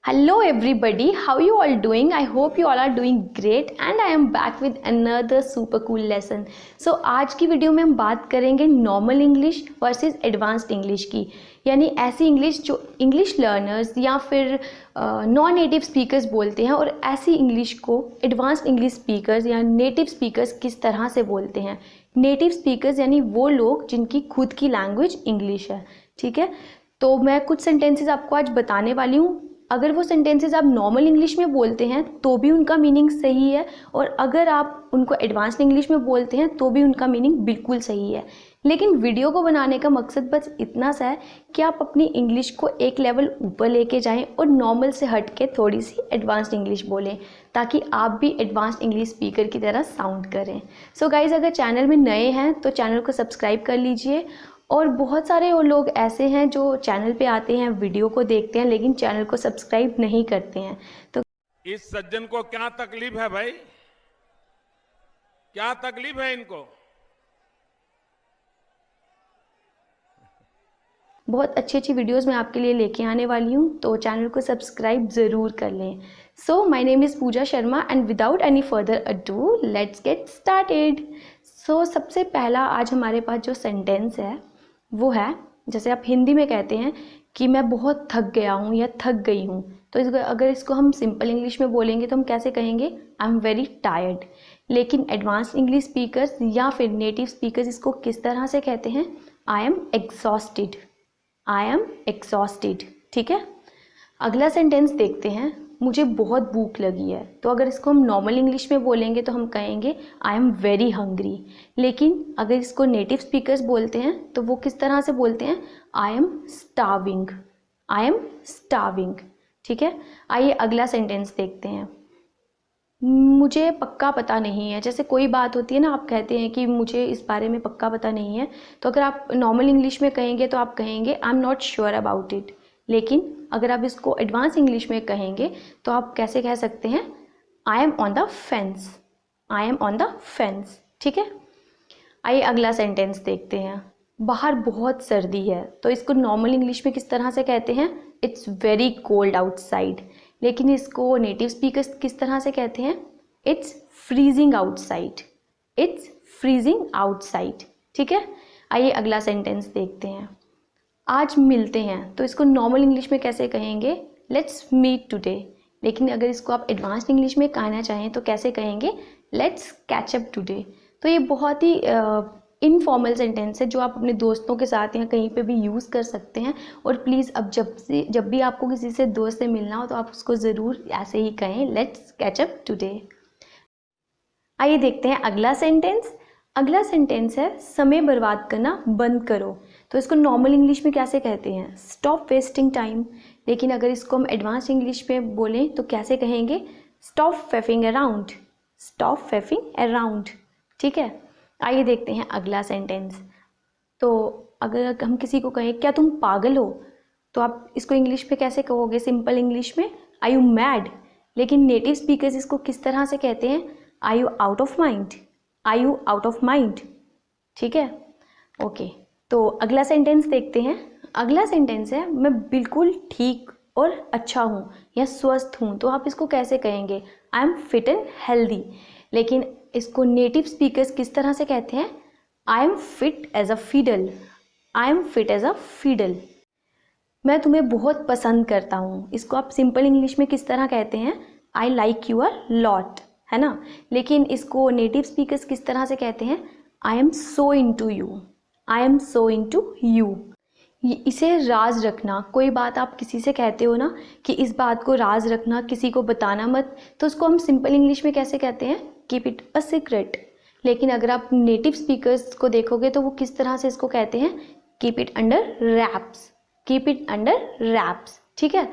Hello everybody, how you all doing? I hope you all are doing great and I am back with another super cool lesson. So आज की video में हम बात करेंगे normal English versus advanced English की, यानी ऐसी English जो इंग्लिश लर्नर्स या फिर नॉन नेटिव स्पीकर्स बोलते हैं और ऐसी इंग्लिश को एडवांस्ड इंग्लिश स्पीकर्स या नेटिव स्पीकर्स किस तरह से बोलते हैं। नेटिव स्पीकर्स यानी वो लोग जिनकी खुद की लैंग्वेज इंग्लिश है, ठीक है। तो मैं कुछ सेंटेंसेस आपको आज बताने वाली हूँ। अगर वो सेंटेंसेस आप नॉर्मल इंग्लिश में बोलते हैं तो भी उनका मीनिंग सही है, और अगर आप उनको एडवांस्ड इंग्लिश में बोलते हैं तो भी उनका मीनिंग बिल्कुल सही है। लेकिन वीडियो को बनाने का मकसद बस इतना सा है कि आप अपनी इंग्लिश को एक लेवल ऊपर लेके जाएं और नॉर्मल से हट के थोड़ी सी एडवांस्ड इंग्लिश बोलें, ताकि आप भी एडवांस्ड इंग्लिश स्पीकर की तरह साउंड करें। सो गाइज, अगर चैनल में नए हैं तो चैनल को सब्सक्राइब कर लीजिए। और बहुत सारे वो लोग ऐसे हैं जो चैनल पे आते हैं, वीडियो को देखते हैं, लेकिन चैनल को सब्सक्राइब नहीं करते हैं। तो इस सज्जन को क्या तकलीफ है भाई? क्या तकलीफ है इनको? बहुत अच्छी अच्छी वीडियोस मैं आपके लिए लेके आने वाली हूँ, तो चैनल को सब्सक्राइब ज़रूर कर लें। So my name is Pooja Sharma and without any further ado let's get started. So सबसे पहला आज हमारे पास जो सेंटेंस है वो है, जैसे आप हिंदी में कहते हैं कि मैं बहुत थक गया हूँ या थक गई हूँ, तो अगर इसको हम सिंपल इंग्लिश में बोलेंगे तो हम कैसे कहेंगे? I am very tired. लेकिन एडवांस इंग्लिश स्पीकर्स या फिर नेटिव स्पीकर्स इसको किस तरह से कहते हैं? I am exhausted. I am exhausted, ठीक है। अगला सेंटेंस देखते हैं, मुझे बहुत भूख लगी है। तो अगर इसको हम नॉर्मल इंग्लिश में बोलेंगे तो हम कहेंगे आई एम वेरी हंग्री। लेकिन अगर इसको नेटिव स्पीकर्स बोलते हैं तो वो किस तरह से बोलते हैं? I M starving. I am starving, ठीक है। आइए अगला सेंटेंस देखते हैं, मुझे पक्का पता नहीं है। जैसे कोई बात होती है ना, आप कहते हैं कि मुझे इस बारे में पक्का पता नहीं है, तो अगर आप नॉर्मल इंग्लिश में कहेंगे तो आप कहेंगे I am not sure about it. लेकिन अगर आप इसको एडवांस इंग्लिश में कहेंगे तो आप कैसे कह सकते हैं? I M on the fence. I am on the fence, ठीक है। आइए अगला सेंटेंस देखते हैं, बाहर बहुत सर्दी है। तो इसको नॉर्मल इंग्लिश में किस तरह से कहते हैं? It's very cold outside. लेकिन इसको नेटिव स्पीकर्स किस तरह से कहते हैं? It's freezing outside. It's freezing outside, ठीक है। आइए अगला सेंटेंस देखते हैं, आज मिलते हैं। तो इसको नॉर्मल इंग्लिश में कैसे कहेंगे? Let's meet today. लेकिन अगर इसको आप एडवांस्ड इंग्लिश में कहना चाहें तो कैसे कहेंगे? Let's catch up today. तो ये बहुत ही इनफॉर्मल सेंटेंस है जो आप अपने दोस्तों के साथ या कहीं पे भी यूज़ कर सकते हैं। और प्लीज़ अब जब भी आपको किसी से दोस्त से मिलना हो तो आप उसको ज़रूर ऐसे ही कहें, लेट्स कैच अप टुडे। आइए देखते हैं अगला सेंटेंस। अगला सेंटेंस है, समय बर्बाद करना बंद करो। तो इसको नॉर्मल इंग्लिश में कैसे कहते हैं? Stop wasting time. लेकिन अगर इसको हम एडवांस इंग्लिश में बोलें तो कैसे कहेंगे? Stop फैफिंग around. स्टॉप फैफिंग अराउंड, ठीक है। आइए देखते हैं अगला सेंटेंस। तो अगर हम किसी को कहें क्या तुम पागल हो, तो आप इसको इंग्लिश में कैसे कहोगे? सिंपल इंग्लिश में आर यू मैड। लेकिन नेटिव स्पीकर्स इसको किस तरह से कहते हैं? Are you out of mind. Are you out of mind, ठीक है। ओके, तो अगला सेंटेंस देखते हैं। अगला सेंटेंस है, मैं बिल्कुल ठीक और अच्छा हूँ या स्वस्थ हूँ। तो आप इसको कैसे कहेंगे? I am fit and healthy. लेकिन इसको नेटिव स्पीकर्स किस तरह से कहते हैं? I am fit as a fiddle. I am fit as a fiddle. मैं तुम्हें बहुत पसंद करता हूँ। इसको आप सिंपल इंग्लिश में किस तरह कहते हैं? I like you a lot, है ना। लेकिन इसको नेटिव स्पीकर्स किस तरह से कहते हैं? I am so into you. I am so into you. इसे राज रखना, कोई बात आप किसी से कहते हो ना कि इस बात को राज रखना, किसी को बताना मत, तो उसको हम सिंपल इंग्लिश में कैसे कहते हैं? Keep it a secret. लेकिन अगर आप नेटिव स्पीकर्स को देखोगे तो वो किस तरह से इसको कहते हैं? Keep it under raps. Keep it under raps, ठीक है।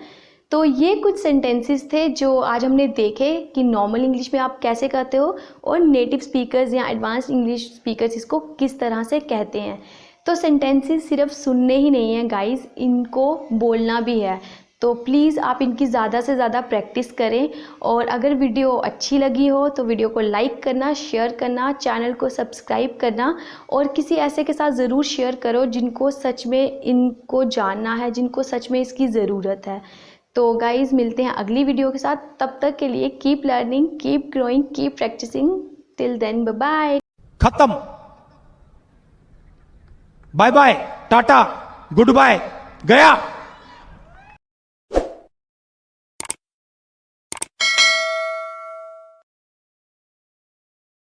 तो ये कुछ सेंटेंसेस थे जो आज हमने देखे कि नॉर्मल इंग्लिश में आप कैसे कहते हो और नेटिव स्पीकर्स या एडवांस्ड इंग्लिश स्पीकर्स इसको किस तरह से कहते हैं। तो सेंटेंसेस सिर्फ सुनने ही नहीं हैं गाइस, इनको बोलना भी है। तो प्लीज़ आप इनकी ज़्यादा से ज़्यादा प्रैक्टिस करें। और अगर वीडियो अच्छी लगी हो तो वीडियो को लाइक करना, शेयर करना, चैनल को सब्सक्राइब करना और किसी ऐसे के साथ ज़रूर शेयर करो जिनको सच में इनको जानना है, जिनको सच में इसकी ज़रूरत है। तो गाइज मिलते हैं अगली वीडियो के साथ, तब तक के लिए keep learning, keep growing, keep practising. Till then bye bye. खत्म, bye bye, tata, goodbye, गया।